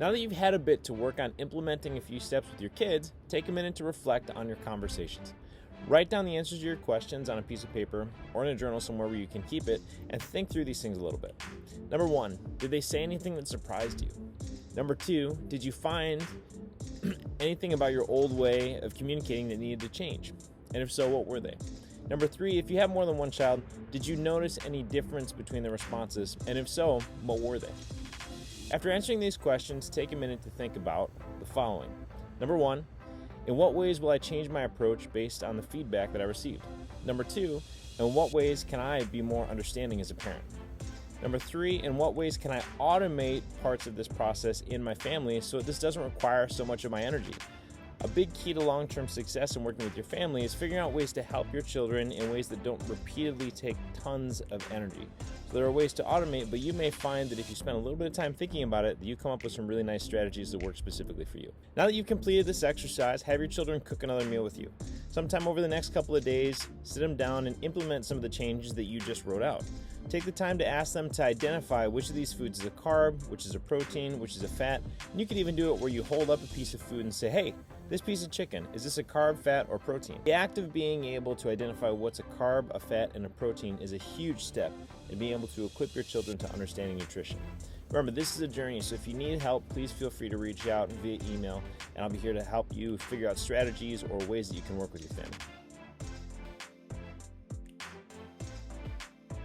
Now that you've had a bit to work on implementing a few steps with your kids, take a minute to reflect on your conversations. Write down the answers to your questions on a piece of paper or in a journal somewhere where you can keep it, and think through these things a little bit. Number 1, did they say anything that surprised you? Number 2, did you find anything about your old way of communicating that needed to change? And if so, what were they? Number 3, if you have more than one child, did you notice any difference between the responses? And if so, what were they? After answering these questions, take a minute to think about the following. Number 1, in what ways will I change my approach based on the feedback that I received? Number 2, in what ways can I be more understanding as a parent? Number 3, in what ways can I automate parts of this process in my family so this doesn't require so much of my energy? A big key to long-term success in working with your family is figuring out ways to help your children in ways that don't repeatedly take tons of energy. So there are ways to automate, but you may find that if you spend a little bit of time thinking about it, that you come up with some really nice strategies that work specifically for you. Now that you've completed this exercise, have your children cook another meal with you. Sometime over the next couple of days, sit them down and implement some of the changes that you just wrote out. Take the time to ask them to identify which of these foods is a carb, which is a protein, which is a fat, and you can even do it where you hold up a piece of food and say, hey, this piece of chicken, is this a carb, fat, or protein? The act of being able to identify what's a carb, a fat, and a protein is a huge step in being able to equip your children to understanding nutrition. Remember, this is a journey, so if you need help, please feel free to reach out via email, and I'll be here to help you figure out strategies or ways that you can work with your family.